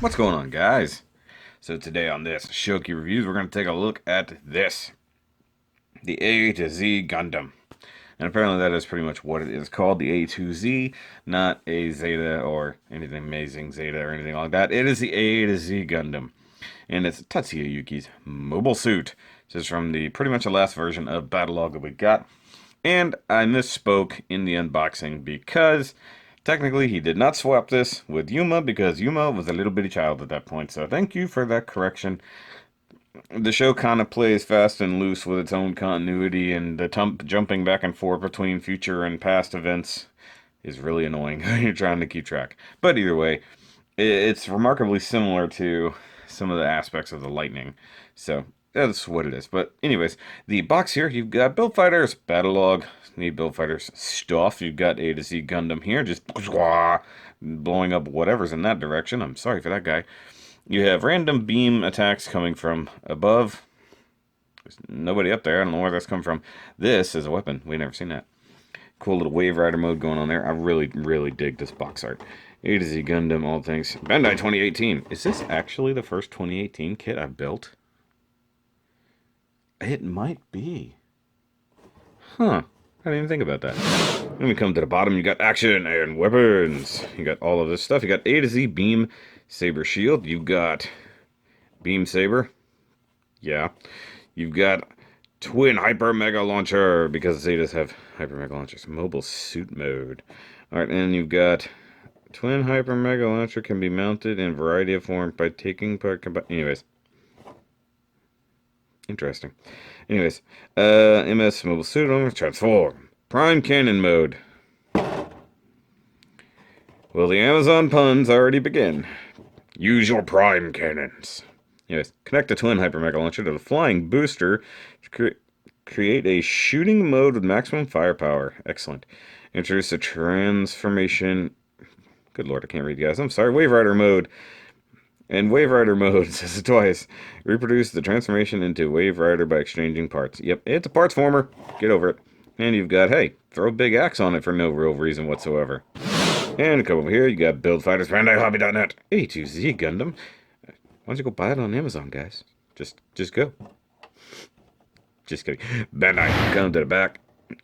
What's going on, guys? So today on this Shoky Reviews, we're going to take a look at this, the A to Z Gundam. And apparently that is pretty much what it is called, the A to Z, not a Zeta or anything amazing Zeta or anything like that. It is the A to Z Gundam. And it's Tatsuya Yuki's mobile suit. This is from the pretty much the last version of Battlelog that we got. And I misspoke in the unboxing because technically he did not swap this with Yuma because Yuma was a little bitty child at that point. So thank you for that correction. The show kind of plays fast and loose with its own continuity, and the jumping back and forth between future and past events is really annoying when you're trying to keep track. But either way, it's remarkably similar to some of the aspects of the Lightning. So that's what it is. But anyways, the box here, you've got Build Fighters, Battlelog, need Build Fighters stuff. You've got A to Z Gundam here, just blowing up whatever's in that direction. I'm sorry for that guy. You have random beam attacks coming from above. There's nobody up there. I don't know where that's come from. This is a weapon. We've never seen that. Cool little Waverider mode going on there. I really, really dig this box art. A to Z Gundam, all things. Bandai 2018. Is this actually the first 2018 kit I've built? It might be. Huh. I didn't even think about that. Then we come to the bottom. You got action and weapons. You got all of this stuff. You got A to Z Beam Saber Shield. You got Beam Saber. Yeah. You've got Twin Hyper Mega Launcher, because Zetas have Hyper Mega Launchers. Mobile Suit Mode. Alright, and you've got Twin Hyper Mega Launcher can be mounted in a variety of forms by taking part. Anyways. Interesting. Anyways, MS Mobile Suit Transform. Prime Cannon Mode. Will the Amazon puns already begin? Use your Prime Cannons. Anyways, connect the Twin Hyper Mega Launcher to the Flying Booster to create a shooting mode with maximum firepower. Excellent. Introduce a transformation. Good lord, I can't read, guys. I'm sorry. Waverider mode. And Waverider mode, says it twice. Reproduce the transformation into Waverider by exchanging parts. Yep, it's a parts former. Get over it. And you've got, hey, throw a big axe on it for no real reason whatsoever. And come over here, you got Build Fighters, BandaiHobby.net, A to Z Gundam. Why don't you go buy it on Amazon, guys? Just go. Just kidding. Bandai, come to the back.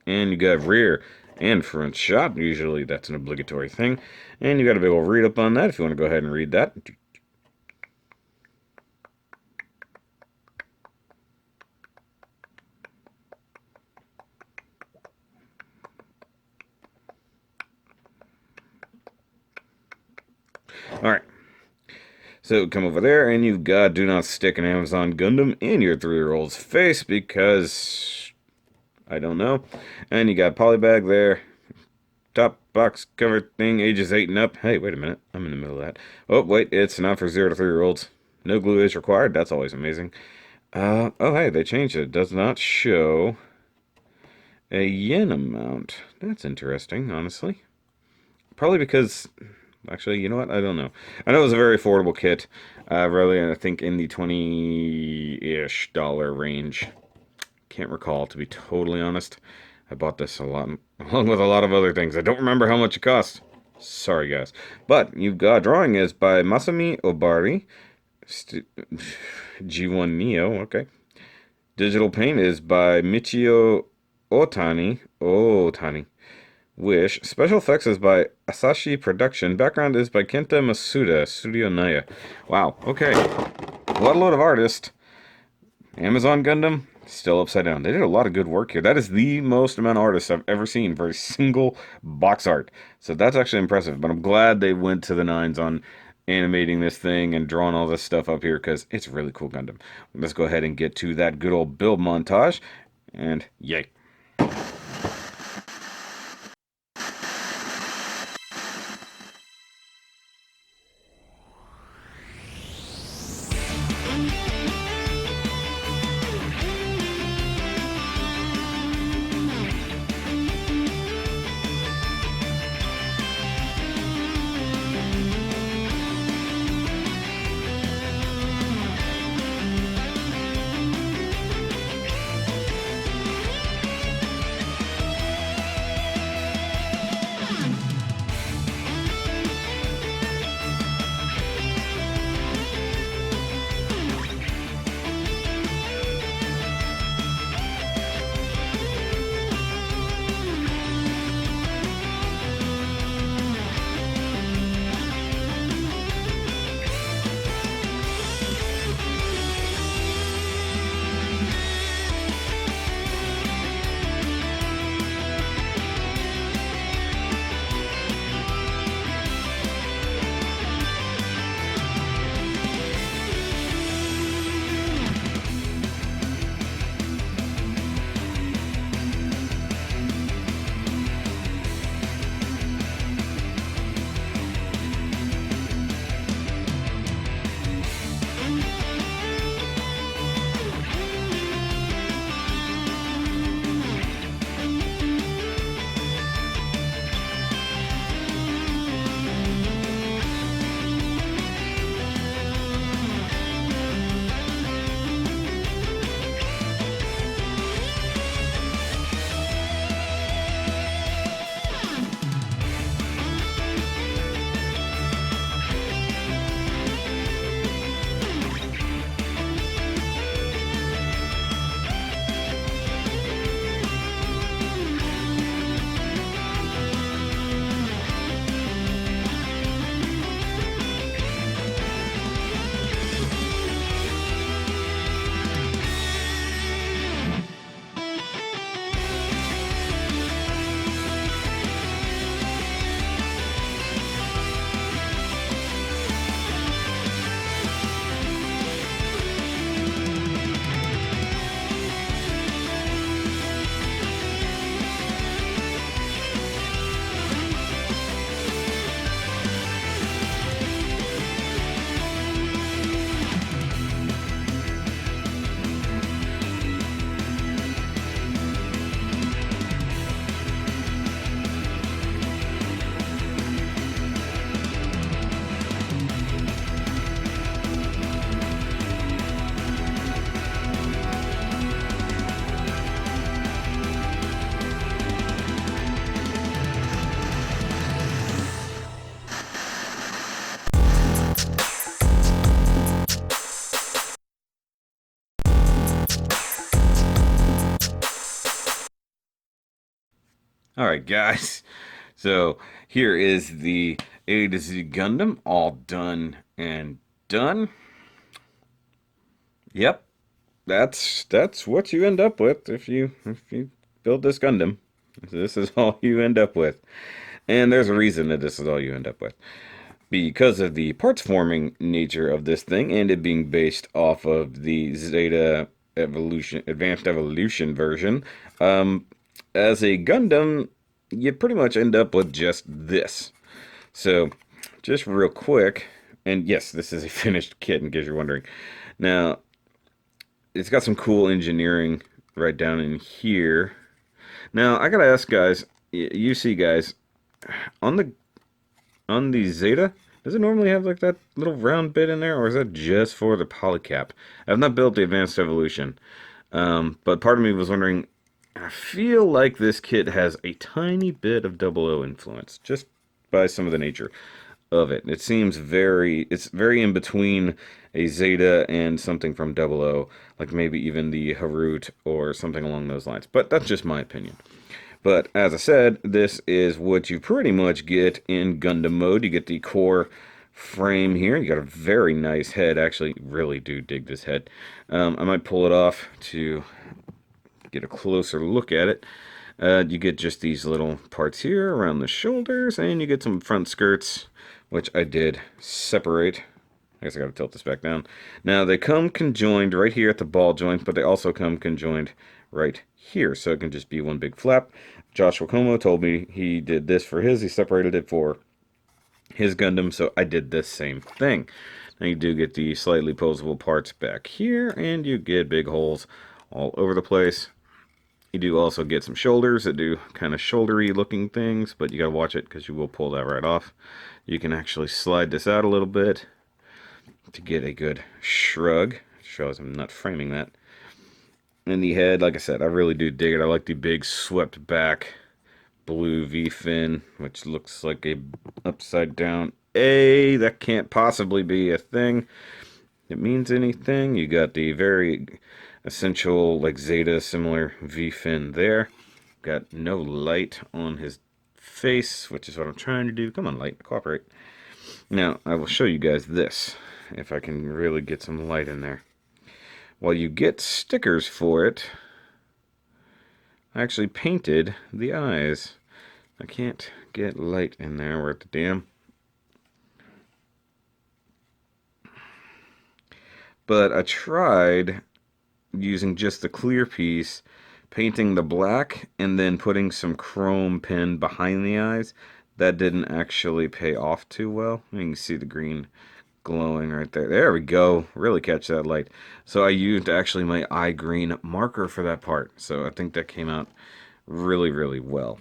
And you got rear and front shot. Usually that's an obligatory thing. And you got a big old read up on that if you want to go ahead and read that. Alright, so come over there, and you've got do not stick an Amazon Gundam in your 3-year-old's face, because I don't know. And you got Polybag there, top box cover thing, ages 8 and up. Hey, wait a minute, I'm in the middle of that. Oh, wait, it's not for 0 to 3-year-olds. No glue is required, that's always amazing. Oh, hey, they changed it. It does not show a yen amount. That's interesting, honestly. Probably because... Actually, you know what? I don't know. I know it was a very affordable kit. Really, I think in the $20-ish range. Can't recall, to be totally honest. I bought this a lot, along with a lot of other things. I don't remember how much it cost. Sorry, guys. But you've got drawing is by Masami Obari. G1 Neo, okay. Digital paint is by Michio Otani. Wish. Special effects is by Asashi Production. Background is by Kenta Masuda, Studio Naya. Wow, okay. What a load of artists. Amazon Gundam, still upside down. They did a lot of good work here. That is the most amount of artists I've ever seen for a single box art. So that's actually impressive. But I'm glad they went to the nines on animating this thing and drawing all this stuff up here, because it's a really cool Gundam. Let's go ahead and get to that good old build montage. And yay. Alright, guys. So, here is the A to Z Gundam, all done and done. Yep, that's what you end up with if you build this Gundam. This is all you end up with. And there's a reason that this is all you end up with. Because of the parts forming nature of this thing and it being based off of the Zeta Evolution, Advanced Evolution version, as a Gundam, you pretty much end up with just this. So, just real quick, and yes, this is a finished kit in case you're wondering. Now, it's got some cool engineering right down in here. Now, I gotta ask guys, you see guys, on the Zeta, does it normally have like that little round bit in there, or is that just for the polycap? I've not built the Advanced Evolution, but part of me was wondering, I feel like this kit has a tiny bit of Double O influence, just by some of the nature of it. It seems it's very in between a Zeta and something from Double O, like maybe even the Harut or something along those lines. But that's just my opinion. But as I said, this is what you pretty much get in Gundam mode. You get the core frame here. You got a very nice head. Actually, really do dig this head. I might pull it off to get a closer look at it. You get just these little parts here around the shoulders, and you get some front skirts, which I did separate. I guess I gotta tilt this back down. Now, they come conjoined right here at the ball joint, but they also come conjoined right here, so it can just be one big flap. Joshua Como told me he did this for his. He separated it for his Gundam, so I did this same thing. Now, you do get the slightly posable parts back here, and you get big holes all over the place. You do also get some shoulders that do kind of shouldery looking things, but you gotta watch it because you will pull that right off. You can actually slide this out a little bit to get a good shrug. Shows I'm not framing that. In the head, like I said, I really do dig it. I like the big swept back blue V-fin, which looks like a upside down A. That can't possibly be a thing. It means anything. You got the very essential, like Zeta similar V-fin there. Got no light on his face, which is what I'm trying to do. Come on, light, cooperate. Now, I will show you guys this, if I can really get some light in there. Well, you get stickers for it. I actually painted the eyes. I can't get light in there. We're at the dam. But I tried using just the clear piece, painting the black, and then putting some chrome pen behind the eyes. That didn't actually pay off too well. You can see the green glowing right there. There we go. Really catch that light. So I used actually my eye green marker for that part. So I think that came out really, really well.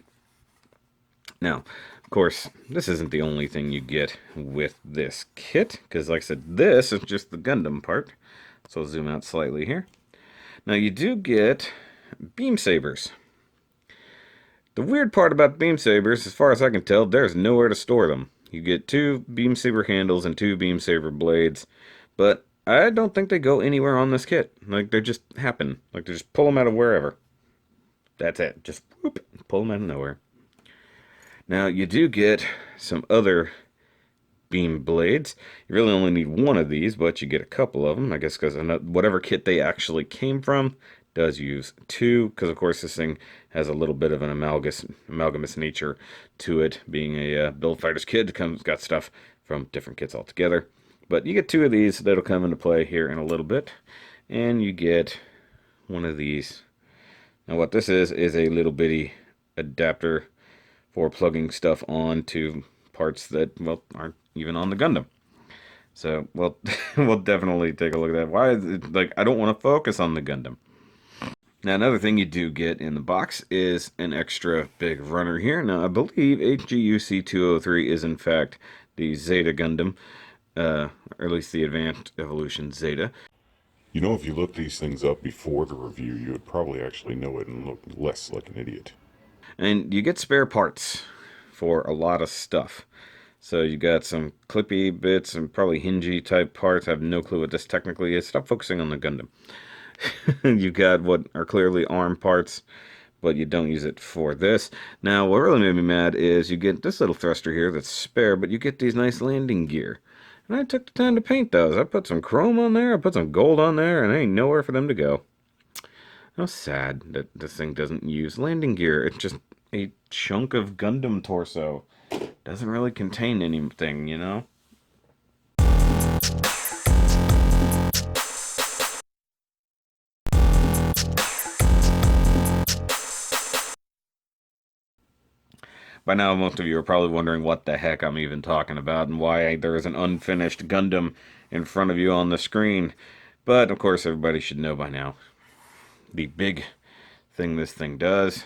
Now, of course, this isn't the only thing you get with this kit, because like I said, this is just the Gundam part. So I'll zoom out slightly here. Now you do get beam sabers. The weird part about beam sabers, as far as I can tell, there's nowhere to store them. You get 2 beam saber handles and 2 beam saber blades, but I don't think they go anywhere on this kit. Like, they just happen. Like, they just pull them out of wherever. That's it. Just whoop, pull them out of nowhere. Now, you do get some other beam blades. You really only need one of these, but you get a couple of them. I guess because whatever kit they actually came from does use 2, because of course this thing has a little bit of an amalgamous nature to it, being a Build Fighters kit. Got stuff from different kits altogether. But you get 2 of these that'll come into play here in a little bit, and you get one of these. Now what this is a little bitty adapter for plugging stuff on to parts that, well, aren't even on the Gundam. So, well, we'll definitely take a look at that. Why is it, like, I don't want to focus on the Gundam. Now, another thing you do get in the box is an extra big runner here. Now, I believe HGUC 203 is, in fact, the Zeta Gundam, or at least the Advanced Evolution Zeta. You know, if you looked these things up before the review, you would probably actually know it and look less like an idiot. And you get spare parts for a lot of stuff. So you got some clippy bits and probably hingy type parts. I have no clue what this technically is. Stop focusing on the Gundam. You got what are clearly arm parts, but you don't use it for this. Now, what really made me mad is you get this little thruster here that's spare, but you get these nice landing gear. And I took the time to paint those. I put some chrome on there, I put some gold on there, and there ain't nowhere for them to go. How sad that this thing doesn't use landing gear. It's just a chunk of Gundam torso. Doesn't really contain anything, you know? By now, most of you are probably wondering what the heck I'm even talking about and why there is an unfinished Gundam in front of you on the screen. But, of course, everybody should know by now. The big thing this thing does.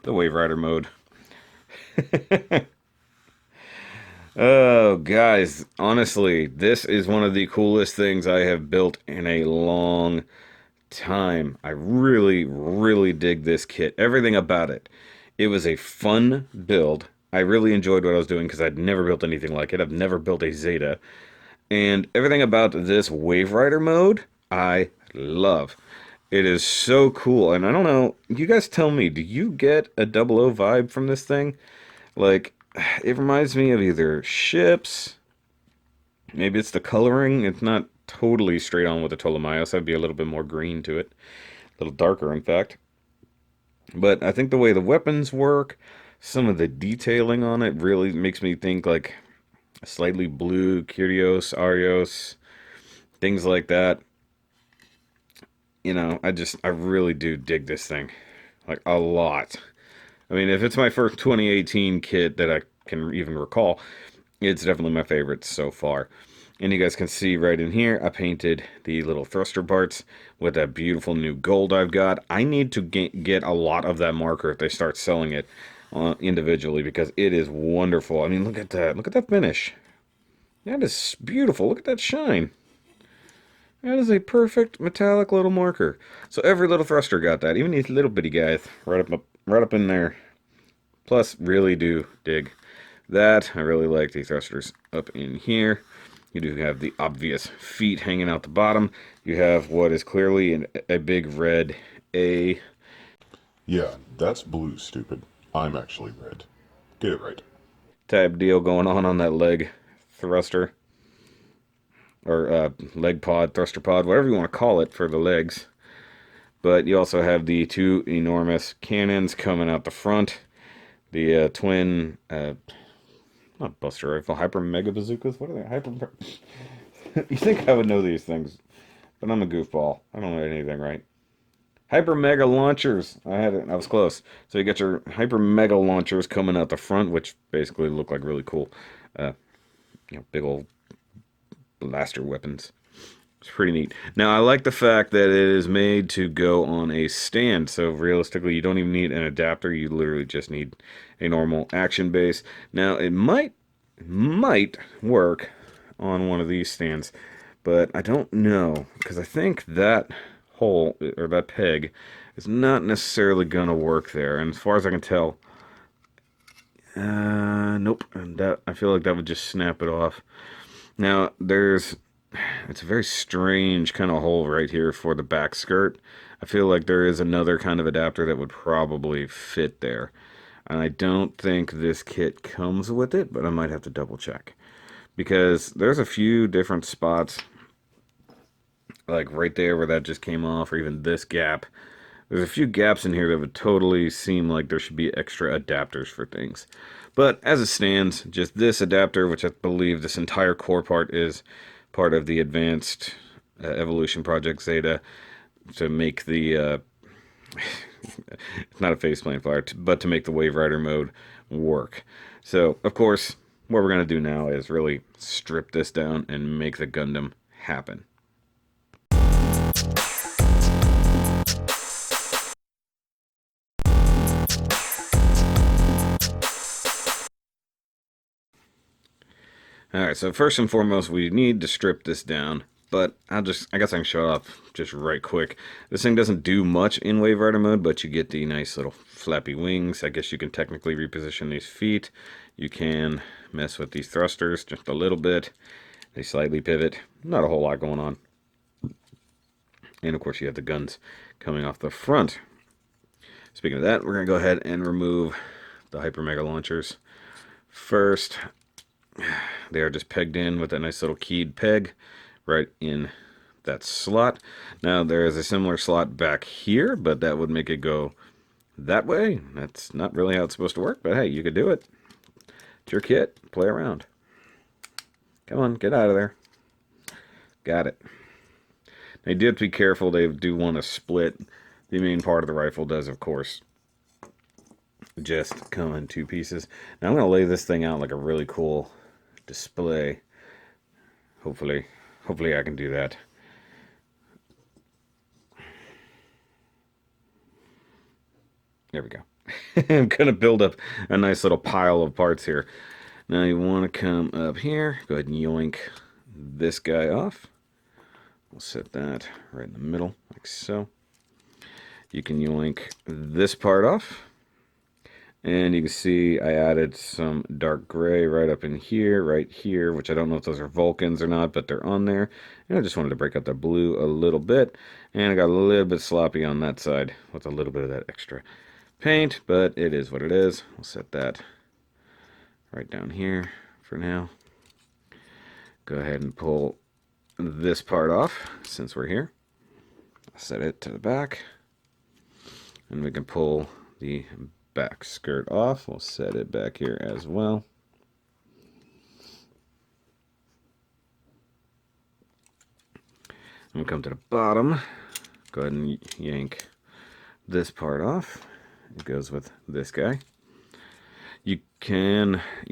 The Waverider mode. Oh, guys, honestly, this is one of the coolest things I have built in a long time. I really, really dig this kit. Everything about it. It was a fun build. I really enjoyed what I was doing because I'd never built anything like it. I've never built a Zeta. And everything about this Waverider mode, I love. It is so cool. And I don't know, you guys tell me, do you get a 00 vibe from this thing? Like, it reminds me of either ships, maybe it's the coloring. It's not totally straight on with the Ptolemaeus. I'd be a little bit more green to it. A little darker, in fact. But I think the way the weapons work, some of the detailing on it really makes me think like slightly blue, Kyrios, Arios, things like that. You know, I really do dig this thing. Like, a lot. I mean, if it's my first 2018 kit that I can even recall, it's definitely my favorite so far. And you guys can see right in here, I painted the little thruster parts with that beautiful new gold I've got. I need to get a lot of that marker if they start selling it individually because it is wonderful. I mean, look at that. Look at that finish. That is beautiful. Look at that shine. That is a perfect metallic little marker. So every little thruster got that, even these little bitty guys right up in there. Plus, really do dig that. I really like the thrusters up in here. You do have the obvious feet hanging out the bottom. You have what is clearly a big red A. Yeah, that's blue, stupid. I'm actually red. Get it right. Type deal going on that leg thruster. Or leg pod, thruster pod, whatever you want to call it for the legs. But you also have the two enormous cannons coming out the front. The twin, not Buster Rifle, Hyper Mega Bazookas? What are they? Hyper. You think I would know these things, but I'm a goofball. I don't know anything right. Hyper Mega Launchers. I had it. I was close. So you got your Hyper Mega Launchers coming out the front, which basically look like really cool, big old blaster weapons. It's pretty neat. Now, I like the fact that it is made to go on a stand, so realistically, you don't even need an adapter. You literally just need a normal action base. Now, it might work on one of these stands, but I don't know, because I think that hole, or that peg, is not necessarily going to work there, and as far as I can tell, nope, and that, I feel like that would just snap it off. Now, it's a very strange kind of hole right here for the back skirt. I feel like there is another kind of adapter that would probably fit there. And I don't think this kit comes with it, but I might have to double check. Because there's a few different spots, like right there where that just came off, or even this gap. There's a few gaps in here that would totally seem like there should be extra adapters for things. But as it stands, just this adapter, which I believe this entire core part is part of the Advanced Evolution Project Zeta, to make the, it's not a faceplane flyer, but to make the Waverider mode work. So, of course, what we're going to do now is really strip this down and make the Gundam happen. Alright, so first and foremost, we need to strip this down, but I guess I can show it off just right quick. This thing doesn't do much in Waverider mode, but you get the nice little flappy wings. I guess you can technically reposition these feet. You can mess with these thrusters just a little bit. They slightly pivot. Not a whole lot going on. And of course you have the guns coming off the front. Speaking of that, we're going to go ahead and remove the Hyper Mega launchers. First, they are just pegged in with that nice little keyed peg right in that slot. Now there is a similar slot back here, but that would make it go that way. That's not really how it's supposed to work, but hey, you could do it. It's your kit. Play around. Come on, get out of there. Got it. Now you do have to be careful. They do want to split. The main part of the rifle does, of course, just come in two pieces. Now I'm going to lay this thing out like a really cool display. Hopefully I can do that. There we go. I'm going to build up a nice little pile of parts here. Now you want to come up here. Go ahead and yoink this guy off. We'll set that right in the middle, like so. You can yoink this part off. And you can see I added some dark gray right up in here, right here, which I don't know if those are Vulcans or not, but they're on there. And I just wanted to break up the blue a little bit. And I got a little bit sloppy on that side with a little bit of that extra paint, but it is what it is. We'll set that right down here for now. Go ahead and pull this part off since we're here. I'll set it to the back. And we can pull the back skirt off. We'll set it back here as well. And we'll come to the bottom. Go ahead and yank this part off. It goes with this guy. You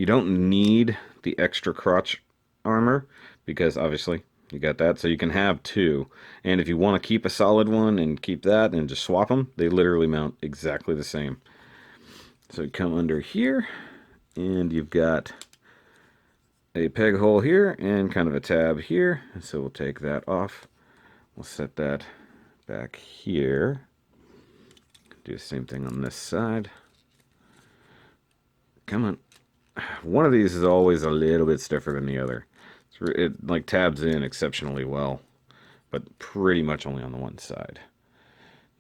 don't need the extra crotch armor because obviously you got that, so you can have two. And if you want to keep a solid one and keep that and just swap them, they literally mount exactly the same. So you come under here, and you've got a peg hole here and kind of a tab here. So we'll take that off. We'll set that back here. Do the same thing on this side. Come on. One of these is always a little bit stiffer than the other. It like tabs in exceptionally well, but pretty much only on the one side.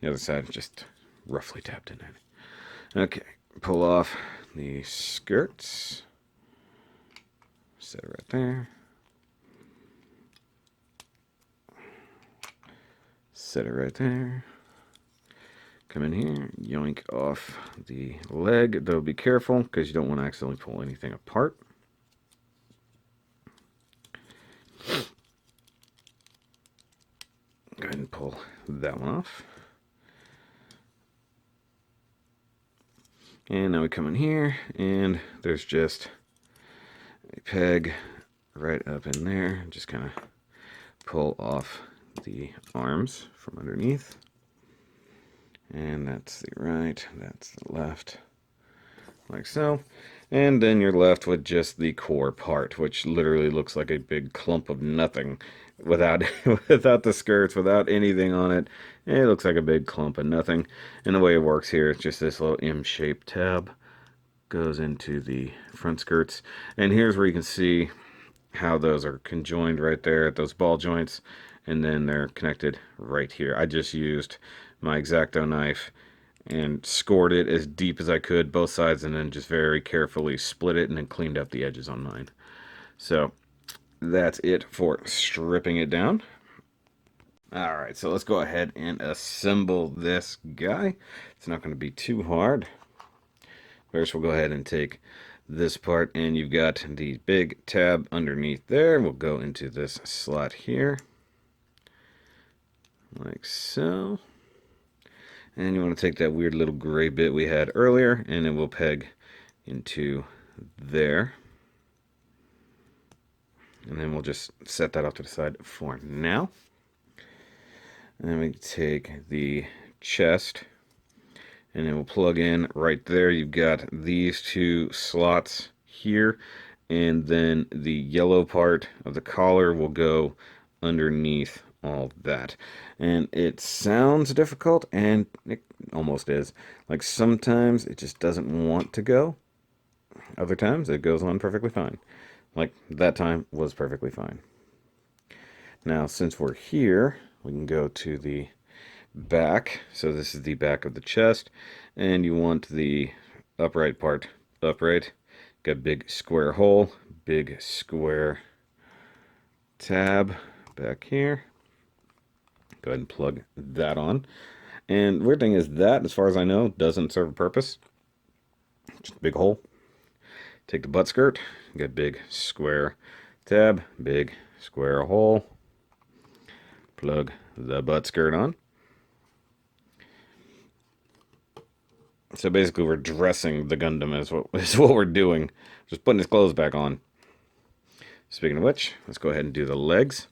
The other side just roughly tapped in there. Okay, pull off the skirts. Set it right there. Set it right there. Come in here, yoink off the leg. Though be careful because you don't want to accidentally pull anything apart. Go ahead and pull that one off. And now we come in here, and there's just a peg right up in there. Just kind of pull off the arms from underneath. And that's the right, that's the left, like so. And then you're left with just the core part, which literally looks like a big clump of nothing without without the skirts, without anything on it. It looks like a big clump of nothing. And the way it works here, it's just this little M-shaped tab goes into the front skirts. And here's where you can see how those are conjoined right there at those ball joints. And then they're connected right here. I just used my X-Acto knife and scored it as deep as I could, both sides, and then just very carefully split it and then cleaned up the edges on mine. So that's it for stripping it down. Alright, so let's go ahead and assemble this guy. It's not going to be too hard. First, we'll go ahead and take this part, and you've got the big tab underneath there. We'll go into this slot here, like so. And you want to take that weird little gray bit we had earlier, and it will peg into there. And then we'll just set that off to the side for now. And then we take the chest, and it will plug in right there. You've got these two slots here, and then the yellow part of the collar will go underneath all that. And it sounds difficult, and it almost is. Like sometimes it just doesn't want to go. Other times it goes on perfectly fine. Like that time was perfectly fine. Now since we're here, we can go to the back. So this is the back of the chest, and you want the upright part upright. Got a big square hole, big square tab back here. Go ahead and plug that on. And weird thing is that, as far as I know, doesn't serve a purpose. Just a big hole. Take the butt skirt, get big square tab, big square hole. Plug the butt skirt on. So basically we're dressing the Gundam is what we're doing. Just putting his clothes back on. Speaking of which, let's go ahead and do the legs.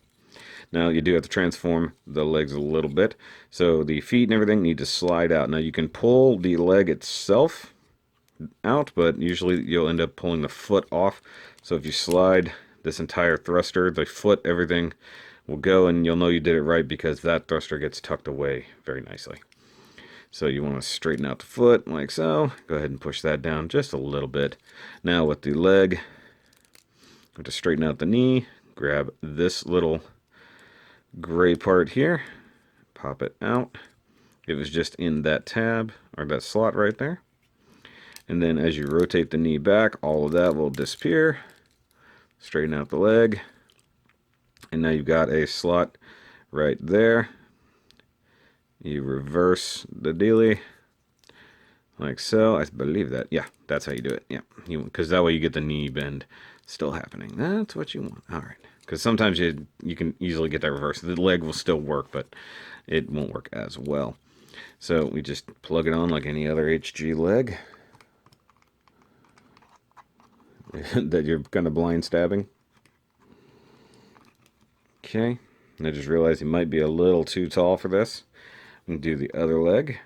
Now you do have to transform the legs a little bit. So the feet and everything need to slide out. Now you can pull the leg itself out, but usually you'll end up pulling the foot off. So if you slide this entire thruster, the foot, everything will go, and you'll know you did it right because that thruster gets tucked away very nicely. So you want to straighten out the foot like so. Go ahead and push that down just a little bit. Now with the leg, you have to straighten out the knee. Grab this little gray part here. Pop it out. It was just in that tab, or that slot right there. And then as you rotate the knee back, all of that will disappear. Straighten out the leg. And now you've got a slot right there. You reverse the dealie like so. I believe that. Yeah, that's how you do it. Yeah, because that way you get the knee bend still happening. That's what you want. All right. Because sometimes you can easily get that reverse. The leg will still work, but it won't work as well. So we just plug it on like any other HG leg that you're kind of blind stabbing. Okay. And I just realized he might be a little too tall for this. We can do the other leg.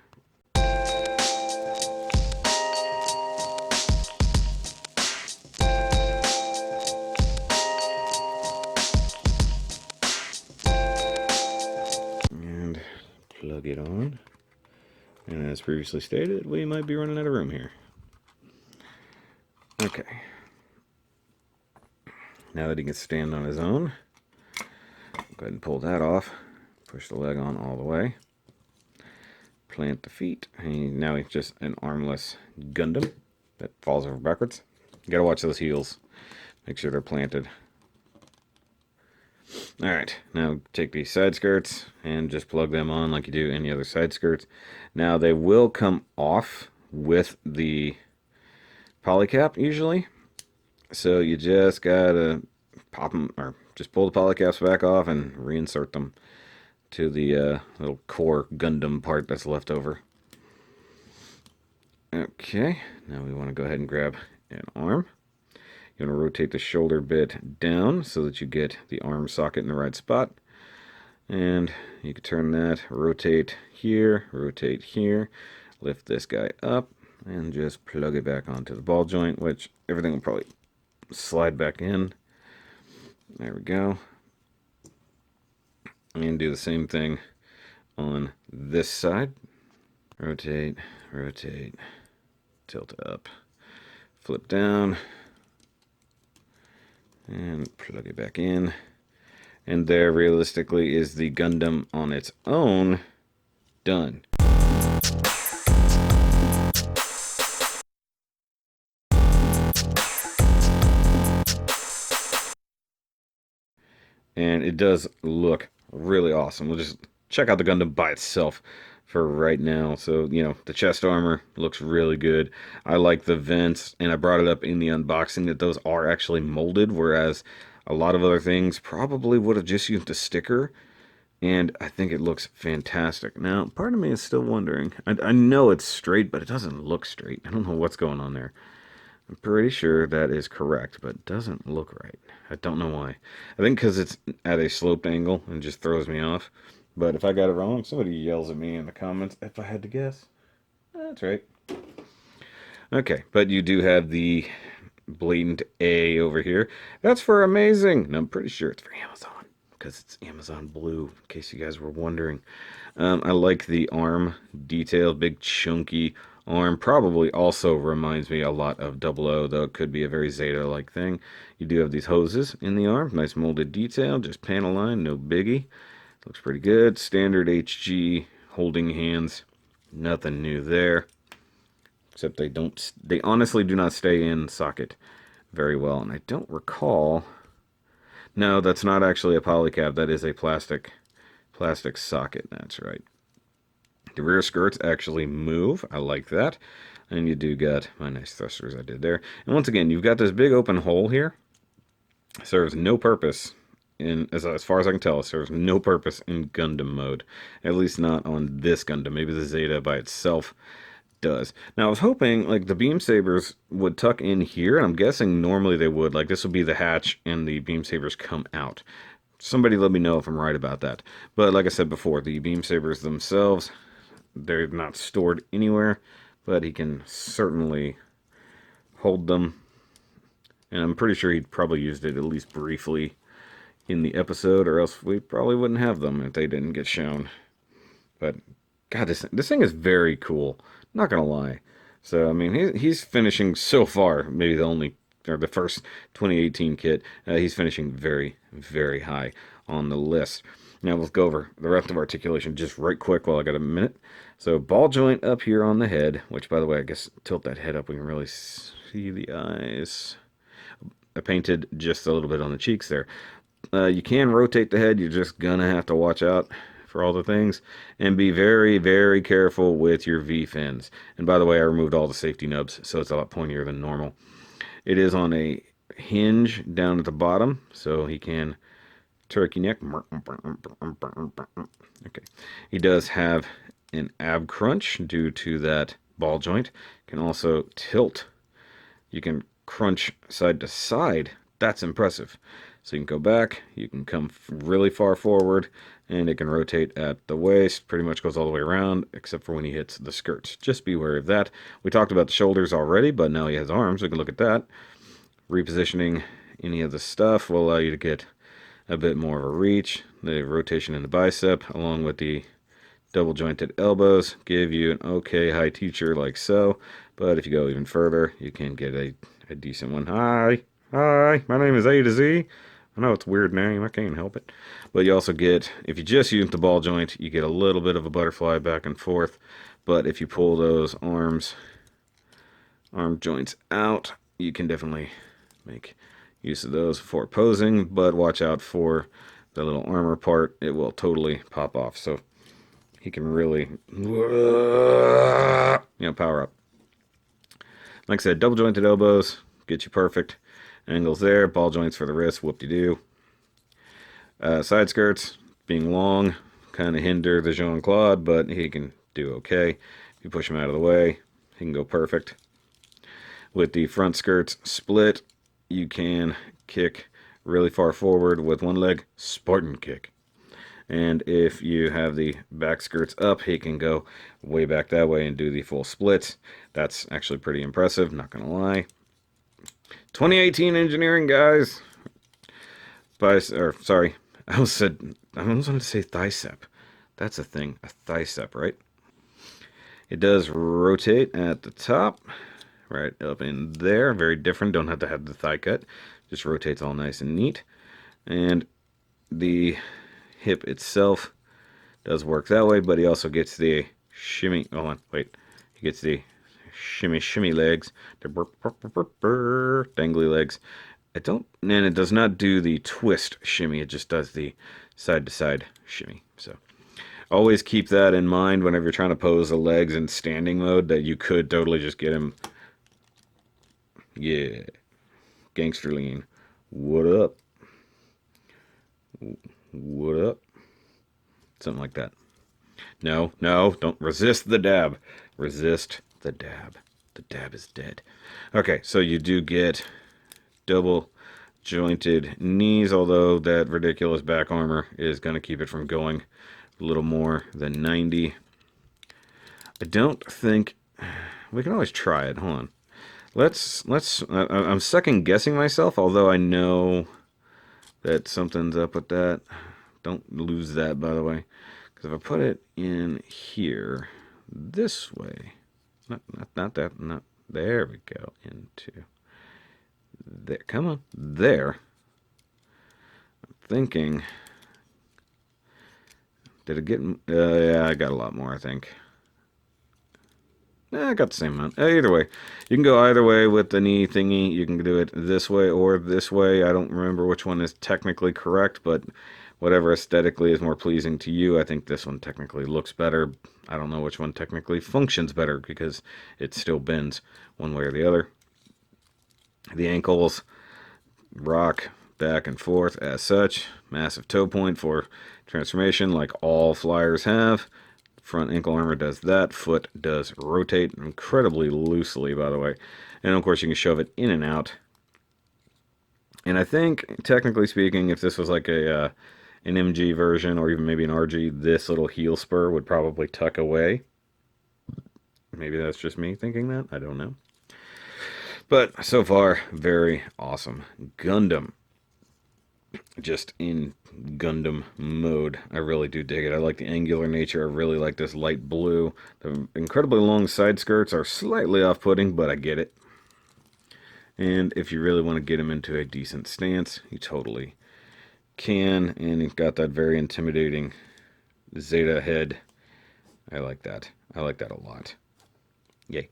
And plug it on. And as previously stated, we might be running out of room here. Okay. Now that he can stand on his own, go ahead and pull that off. Push the leg on all the way. Plant the feet. And now he's just an armless Gundam that falls over backwards. You gotta watch those heels. Make sure they're planted. Alright, now take these side skirts and just plug them on like you do any other side skirts. Now they will come off with the polycap usually. So you just gotta pop them, or just pull the polycaps back off and reinsert them to the little core Gundam part that's left over. Okay, now we want to go ahead and grab an arm. You want to rotate the shoulder bit down so that you get the arm socket in the right spot. And you can turn that, rotate here, lift this guy up, and just plug it back onto the ball joint, which everything will probably slide back in. There we go. And do the same thing on this side. Rotate, rotate, tilt up, flip down, and plug it back in. And there, realistically, is the Gundam on its own done. And it does look really awesome. We'll just check out the Gundam by itself for right now. So, you know, the chest armor looks really good. I like the vents, and I brought it up in the unboxing that those are actually molded, whereas a lot of other things probably would have just used a sticker. And I think it looks fantastic. Now, part of me is still wondering. I know it's straight, but it doesn't look straight. I don't know what's going on there. I'm pretty sure that is correct, but it doesn't look right. I don't know why. I think because it's at a sloped angle and just throws me off. But if I got it wrong, somebody yells at me in the comments if I had to guess. That's right. Okay, but you do have the blatant A over here. That's for amazing. And I'm pretty sure it's for Amazon because it's Amazon Blue, in case you guys were wondering. I like the arm detail, big chunky arm. Probably also reminds me a lot of 00, though it could be a very Zeta-like thing. You do have these hoses in the arm, nice molded detail, just panel line, no biggie. Looks pretty good. Standard HG holding hands. Nothing new there. Except they honestly do not stay in socket very well. And I don't recall. No, that's not actually a polycab. That is a plastic socket. That's right. The rear skirts actually move. I like that. And you do got my nice thrusters I did there. And once again, you've got this big open hole here. Serves no purpose as far as I can tell, serves no purpose in Gundam mode. At least not on this Gundam. Maybe the Zeta by itself does. Now, I was hoping, like, the beam sabers would tuck in here, and I'm guessing normally they would. Like, this would be the hatch, and the beam sabers come out. Somebody let me know if I'm right about that. But like I said before, the beam sabers themselves, they're not stored anywhere, but he can certainly hold them. And I'm pretty sure he'd probably used it at least briefly in the episode, or else we probably wouldn't have them if they didn't get shown. But God, this thing is very cool. Not gonna lie. So I mean, he's finishing so far. Maybe the first 2018 kit. He's finishing very, very high on the list. Now let's go over the rest of articulation just right quick while I got a minute. So ball joint up here on the head, which by the way, I guess tilt that head up, we can really see the eyes. I painted just a little bit on the cheeks there. You can rotate the head. You're just gonna have to watch out for all the things and be very, very careful with your V fins. And by the way, I removed all the safety nubs, so it's a lot pointier than normal. It is on a hinge down at the bottom, so he can turkey neck. Okay, he does have an ab crunch due to that ball joint. Can also tilt. You can crunch side to side. That's impressive. So you can go back, you can come really far forward, and it can rotate at the waist. Pretty much goes all the way around, except for when he hits the skirts. Just be wary of that. We talked about the shoulders already, but now he has arms. We can look at that. Repositioning any of the stuff will allow you to get a bit more of a reach. The rotation in the bicep, along with the double jointed elbows, give you an okay high teacher like so. But if you go even further, you can get a decent one. Hi, my name is A to Z. I know it's a weird name, I can't help it. But you also get, if you just use the ball joint, you get a little bit of a butterfly back and forth. But if you pull those arm joints out, you can definitely make use of those for posing. But watch out for the little armor part, it will totally pop off. So he can really, power up. Like I said, double jointed elbows, get you perfect. Angles there, ball joints for the wrist, whoop-de-doo. Side skirts, being long, kind of hinder the Jean-Claude, but he can do okay. If you push him out of the way, he can go perfect. With the front skirts split, you can kick really far forward with one leg, Spartan kick. And if you have the back skirts up, he can go way back that way and do the full splits. That's actually pretty impressive, not gonna lie. 2018 engineering, guys. Sorry, I almost wanted to say thicep. That's a thing, a thicep, right? It does rotate at the top, right up in there. Very different. Don't have to have the thigh cut. Just rotates all nice and neat. And the hip itself does work that way, but he also gets the shimmy. Hold on, wait. He gets the shimmy legs, the dangly legs. And it does not do the twist shimmy. It just does the side to side shimmy. So always keep that in mind whenever you're trying to pose the legs in standing mode, that you could totally just get him. Yeah, gangster lean. What up? What up? Something like that. No, don't resist the dab. Resist the dab. The dab is dead. Okay, so you do get double jointed knees, although that ridiculous back armor is going to keep it from going a little more than 90. I don't think we can always try it. Hold on. I'm second guessing myself, although I know that something's up with that. Don't lose that, by the way, because if I put it in here this way, not there we go, into there. Come on, there. I'm thinking Did it get... yeah, I got a lot more, I think. I got the same amount. Either way. You can go either way with the knee thingy. You can do it this way or this way. I don't remember which one is technically correct, but whatever aesthetically is more pleasing to you, I think this one technically looks better. I don't know which one technically functions better because it still bends one way or the other. The ankles rock back and forth as such. Massive toe point for transformation like all flyers have. Front ankle armor does that. Foot does rotate incredibly loosely, by the way. And of course you can shove it in and out. And I think, technically speaking, if this was like an MG version or even maybe an RG, this little heel spur would probably tuck away. Maybe that's just me thinking that. I don't know. But so far, very awesome. Gundam. Just in Gundam mode. I really do dig it. I like the angular nature. I really like this light blue. The incredibly long side skirts are slightly off-putting, but I get it. And if you really want to get him into a decent stance, you totally can. And he's got that very intimidating Zeta head. I like that. I like that a lot. Yay.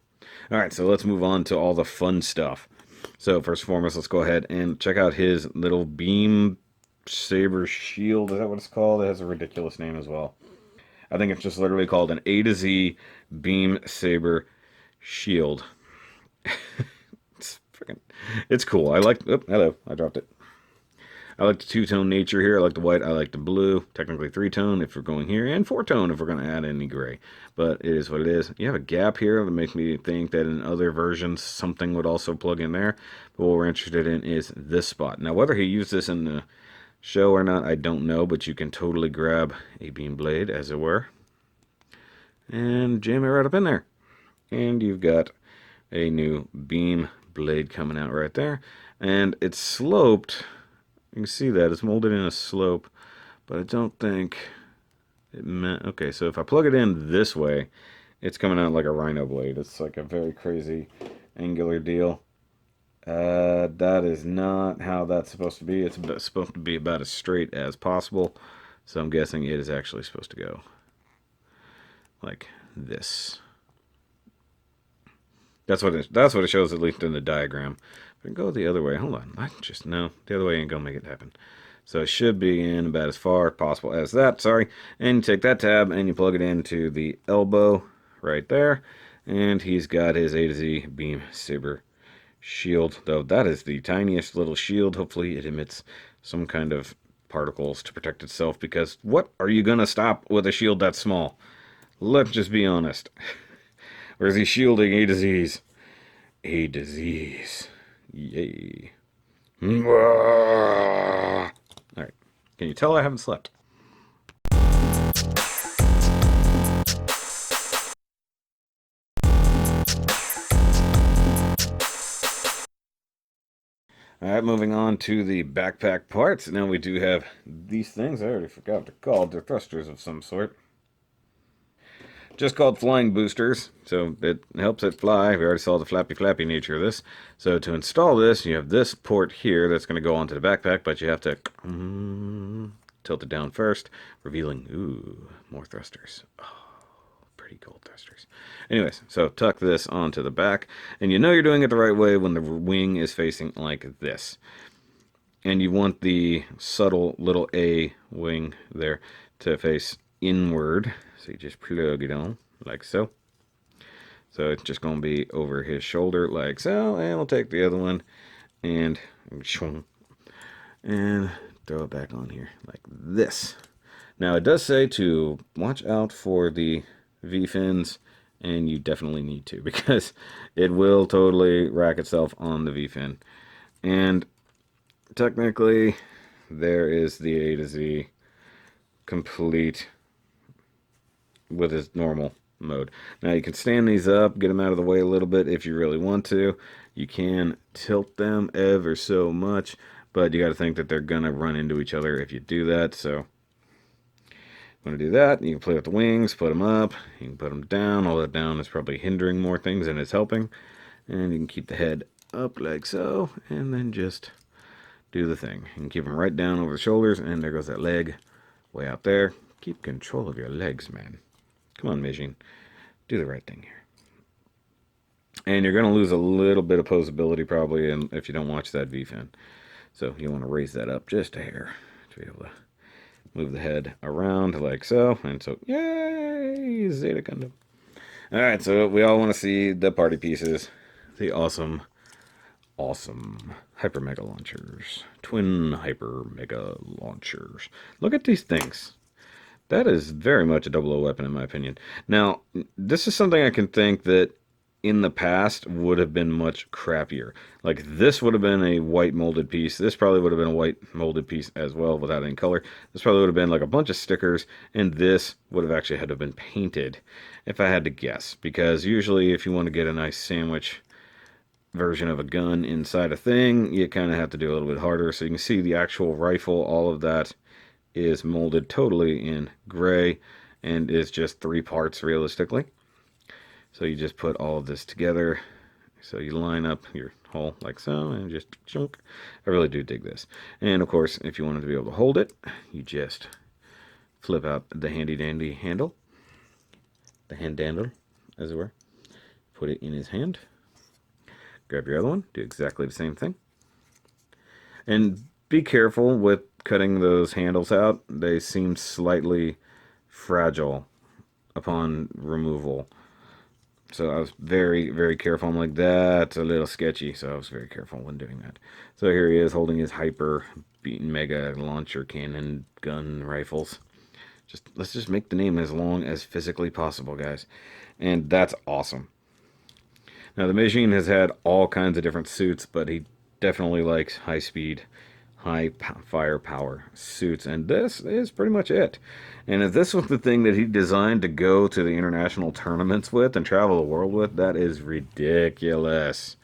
Alright, so let's move on to all the fun stuff. So first and foremost, let's go ahead and check out his little beam saber shield. Is that what it's called? It has a ridiculous name as well. I think it's just literally called an A to Z beam saber shield. It's cool. I like... Oh, hello. I dropped it. I like the two-tone nature here. I like the white. I like the blue. Technically three-tone if we're going here. And four-tone if we're going to add any gray. But it is what it is. You have a gap here that makes me think that in other versions something would also plug in there. But what we're interested in is this spot. Now, whether he used this in the show or not, I don't know. But you can totally grab a beam blade, as it were. And jam it right up in there. And you've got a new beam blade coming out right there. And it's sloped... You can see that it's molded in a slope, but I don't think it meant... Okay, so if I plug it in this way, it's coming out like a rhino blade. It's like a very crazy angular deal. That is not how that's supposed to be. It's supposed to be about as straight as possible, so I'm guessing it is actually supposed to go like this. That's what it shows, at least in the diagram. But go the other way. Hold on. No, the other way ain't gonna make it happen. So it should be in about as far as possible as that. Sorry. And you take that tab and you plug it into the elbow right there. And he's got his A to Z beam saber shield. Though that is the tiniest little shield. Hopefully it emits some kind of particles to protect itself. Because what are you gonna stop with a shield that small? Let's just be honest. Or is he shielding A to Z's? A to Z's. Yay. Alright. Can you tell I haven't slept? Alright, moving on to the backpack parts. Now we do have these things. I already forgot what they're called. They're thrusters of some sort. Just called flying boosters, so it helps it fly. We already saw the flappy nature of this. So to install this, you have this port here that's going to go onto the backpack, but you have to tilt it down first, revealing, ooh, more thrusters. Oh, pretty cool thrusters. Anyways, so tuck this onto the back, and you know you're doing it the right way when the wing is facing like this. And you want the subtle little A wing there to face inward. So you just plug it on like so. So it's just going to be over his shoulder like so. And we'll take the other one and throw it back on here like this. Now it does say to watch out for the V-fins, and you definitely need to because it will totally rack itself on the V-fin. And technically there is the A to Z complete with his normal mode. Now you can stand these up, get them out of the way a little bit if you really want to. You can tilt them ever so much, but you got to think that they're gonna run into each other if you do that. So I'm gonna do that. You can play with the wings, put them up, you can put them down. All that down is probably hindering more things than it's helping. And you can keep the head up like so, and then just do the thing. You can keep them right down over the shoulders, and there goes that leg way out there. Keep control of your legs, man. Come on, Mijin. Do the right thing here. And you're going to lose a little bit of posability probably if you don't watch that V-fin. So you want to raise that up just a hair to be able to move the head around like so. And so, yay, Zeta Gundam. All right, so we all want to see the party pieces. The awesome Hyper Mega Launchers. Twin Hyper Mega Launchers. Look at these things. That is very much a 00 weapon in my opinion. Now, this is something I can think that in the past would have been much crappier. Like this would have been a white molded piece. This probably would have been a white molded piece as well without any color. This probably would have been like a bunch of stickers, and this would have actually had to have been painted if I had to guess. Because usually if you want to get a nice sandwich version of a gun inside a thing, you kind of have to do a little bit harder. So you can see the actual rifle, all of that is molded totally in gray and is just 3 parts realistically. So you just put all of this together. So you line up your hull like so and just chunk. I really do dig this. And of course, if you wanted to be able to hold it, you just flip out the handy dandy handle. The hand handle, as it were. Put it in his hand. Grab your other one, do exactly the same thing. And be careful with cutting those handles out. They seem slightly fragile upon removal. So I was very, very careful. I'm like, that's a little sketchy. So I was very careful when doing that. So here he is holding his Hyper Mega Launcher Cannon gun rifles. Let's just make the name as long as physically possible, guys. And that's awesome. Now the Mijin has had all kinds of different suits, but he definitely likes high speed, high firepower suits, and this is pretty much it. And if this was the thing that he designed to go to the international tournaments with and travel the world with, that is ridiculous.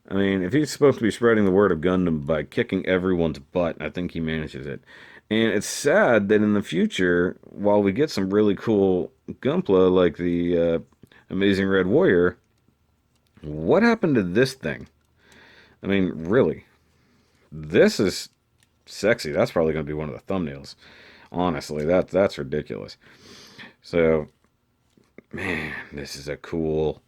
I mean, if he's supposed to be spreading the word of Gundam by kicking everyone's butt, I think he manages it. And it's sad that in the future, while we get some really cool Gunpla like the Amazing Red Warrior, what happened to this thing? I mean, really. This is sexy. That's probably going to be one of the thumbnails. Honestly, that's ridiculous. So, man, this is a cool,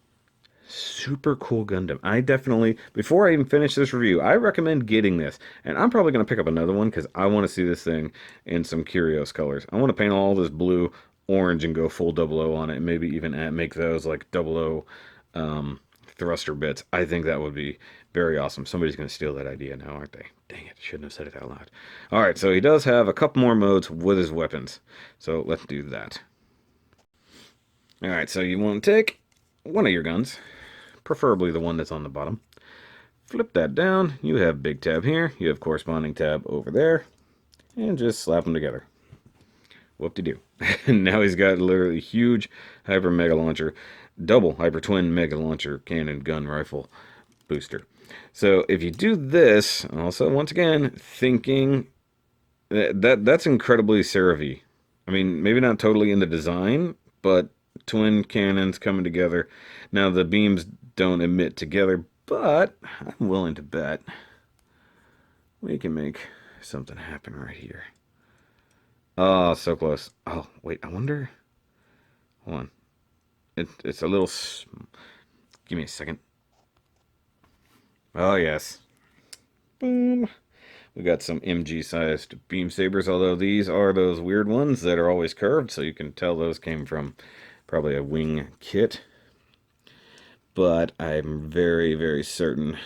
super cool Gundam. I definitely, before I even finish this review, I recommend getting this. And I'm probably going to pick up another one because I want to see this thing in some curious colors. I want to paint all this blue, orange, and go full 00 on it. And maybe even make those like 00 thruster bits. I think that would be very awesome. Somebody's going to steal that idea now, aren't they? Dang it, shouldn't have said it out loud. Alright, so he does have a couple more modes with his weapons. So let's do that. Alright, so you want to take one of your guns, preferably the one that's on the bottom. Flip that down. You have big tab here. You have corresponding tab over there. And just slap them together. Whoop-de-doo. Now he's got literally huge Hyper Mega Launcher, double Hyper Twin Mega Launcher Cannon Gun Rifle booster. So if you do this, also once again, thinking that's incredibly CeraV. I mean, maybe not totally in the design, but twin cannons coming together. Now the beams don't emit together, but I'm willing to bet we can make something happen right here. Oh, so close. Oh, wait, I wonder. Hold on. It's a little. Give me a second. Oh, yes. Boom. We got some MG-sized beam sabers, although these are those weird ones that are always curved, so you can tell those came from probably a wing kit. But I'm very, very certain.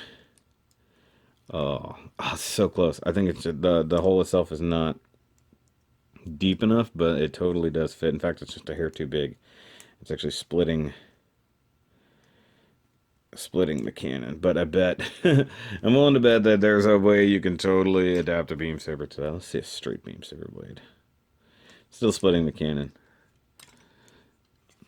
Oh, so close. I think it's the hole itself is not deep enough, but it totally does fit. In fact, it's just a hair too big. It's actually splitting the cannon, but I bet I'm willing to bet that there's a way you can totally adapt a beam saber to that. Let's see a straight beam saber blade. Still splitting the cannon.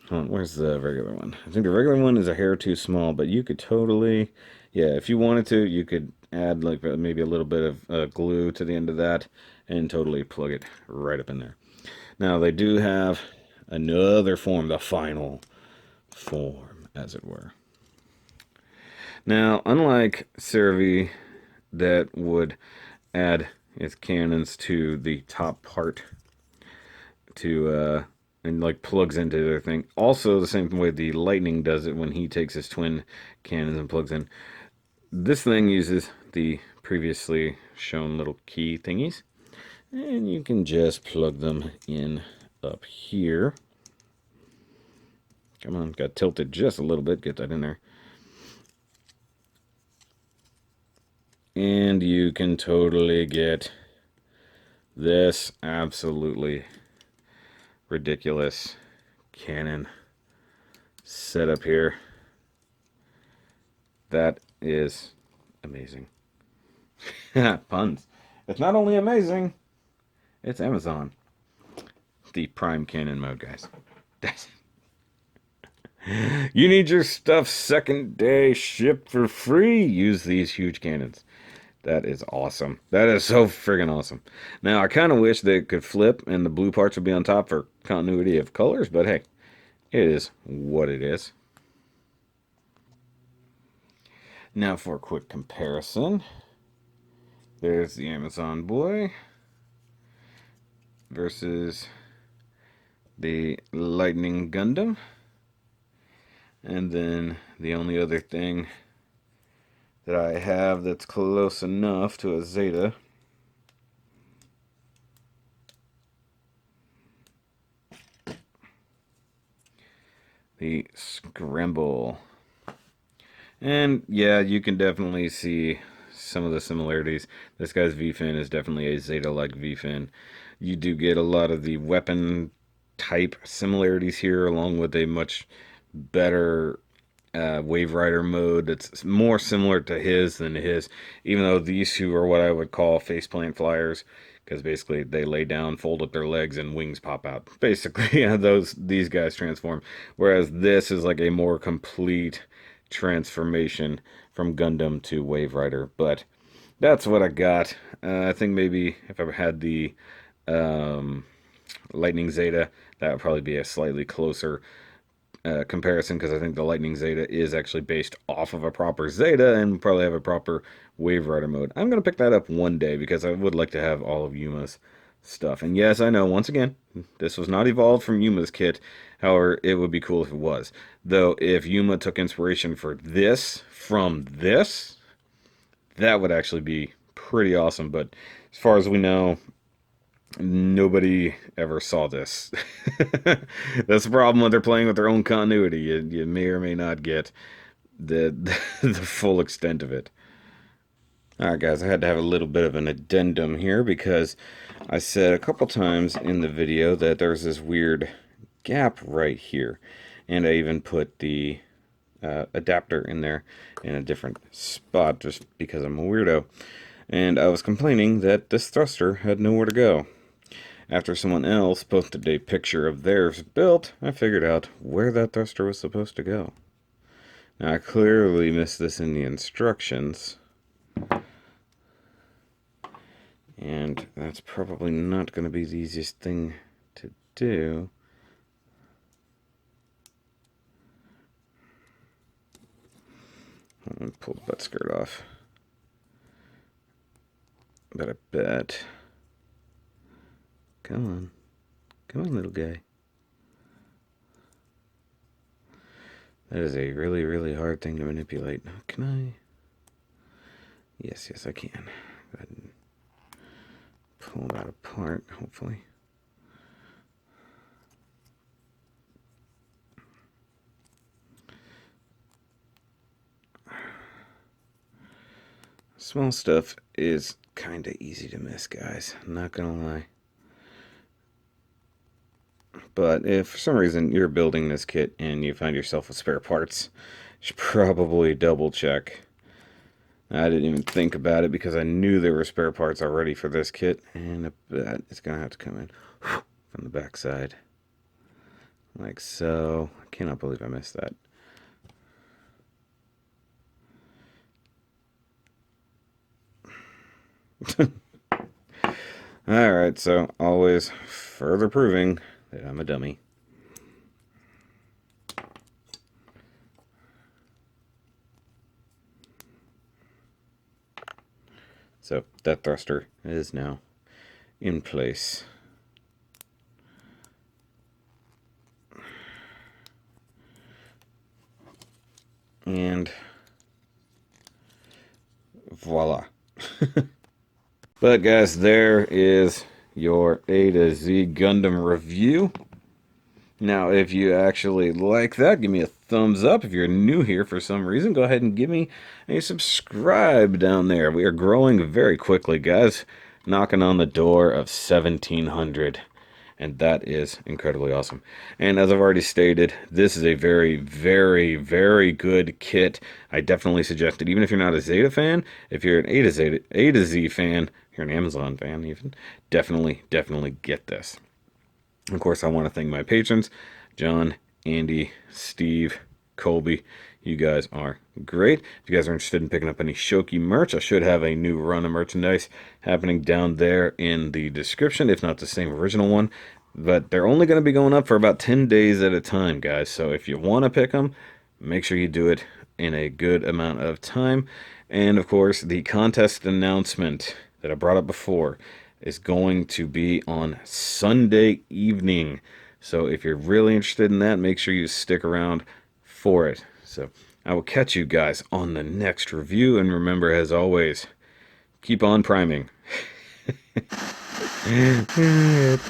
Hold on, where's the regular one? I think the regular one is a hair too small, but you could totally, yeah, if you wanted to, you could add like maybe a little bit of glue to the end of that and totally plug it right up in there. Now they do have another form, the final form, as it were. Now, unlike CeraV that would add its cannons to the top part, to and like plugs into their thing. Also, the same way the lightning does it when he takes his twin cannons and plugs in. This thing uses the previously shown little key thingies, and you can just plug them in up here. Come on, got tilted just a little bit. Get that in there. And you can totally get this absolutely ridiculous cannon set up here. That is amazing. Puns. It's not only amazing, it's Amazon. The Prime Cannon mode, guys. You need your stuff second day shipped for free. Use these huge cannons. That is awesome. That is so friggin' awesome. Now, I kind of wish they could flip and the blue parts would be on top for continuity of colors, but hey, it is what it is. Now for a quick comparison. There's the Amazon boy versus the Lightning Gundam. And then the only other thing that I have that's close enough to a Zeta the Scramble. And yeah, you can definitely see some of the similarities. This guy's V-fin is definitely a Zeta-like V-fin. You do get a lot of the weapon type similarities here, along with a much better Waverider mode that's more similar to his than his, even though these two are what I would call faceplant flyers, because basically they lay down, fold up their legs, and wings pop out. Basically, yeah, these guys transform, whereas this is like a more complete transformation from Gundam to Waverider. But that's what I got. I think maybe if I had the Lightning Zeta, that would probably be a slightly closer comparison, because I think the Lightning Zeta is actually based off of a proper Zeta and probably have a proper Waverider mode. I'm going to pick that up one day because I would like to have all of Yuma's stuff. And yes, I know, once again, this was not evolved from Yuma's kit. However, it would be cool if it was. Though, if Yuma took inspiration for this from this, that would actually be pretty awesome. But as far as we know, nobody ever saw this. That's the problem when they're playing with their own continuity. You may or may not get the the full extent of it. Alright guys, I had to have a little bit of an addendum here because I said a couple times in the video that there's this weird gap right here. And I even put the adapter in there in a different spot just because I'm a weirdo. And I was complaining that this thruster had nowhere to go. After someone else posted a picture of theirs built, I figured out where that thruster was supposed to go. Now, I clearly missed this in the instructions. And that's probably not going to be the easiest thing to do. I'm going to pull the butt skirt off. But I bet... Come on. Come on, little guy. That is a really, really hard thing to manipulate. Can I? Yes, I can. Go ahead and pull that apart, hopefully. Small stuff is kind of easy to miss, guys. I'm not gonna lie. But if for some reason you're building this kit and you find yourself with spare parts, you should probably double check. I didn't even think about it because I knew there were spare parts already for this kit, and I bet it's gonna have to come in from the back side. Like so. I cannot believe I missed that. Alright, so always further proving that I'm a dummy. So that thruster is now in place. And voila. But guys, there is your A to Z Gundam review. Now, if you actually like that, give me a thumbs up. If you're new here for some reason, go ahead and give me a subscribe down there. We are growing very quickly, guys. Knocking on the door of 1,700. And that is incredibly awesome. And as I've already stated, this is a very, very, very good kit. I definitely suggest it. Even if you're not a Zeta fan, if you're an A to Z fan, you're an Amazon fan even, definitely get this. Of course, I want to thank my patrons, John, Andy, Steve, Colby. You guys are great. If you guys are interested in picking up any Shoky merch, I should have a new run of merchandise happening down there in the description, if not the same original one. But they're only going to be going up for about 10 days at a time, guys. So if you want to pick them, make sure you do it in a good amount of time. And, of course, the contest announcement that I brought up before is going to be on Sunday evening. So if you're really interested in that, make sure you stick around for it. So I will catch you guys on the next review. And remember, as always, keep on priming. It's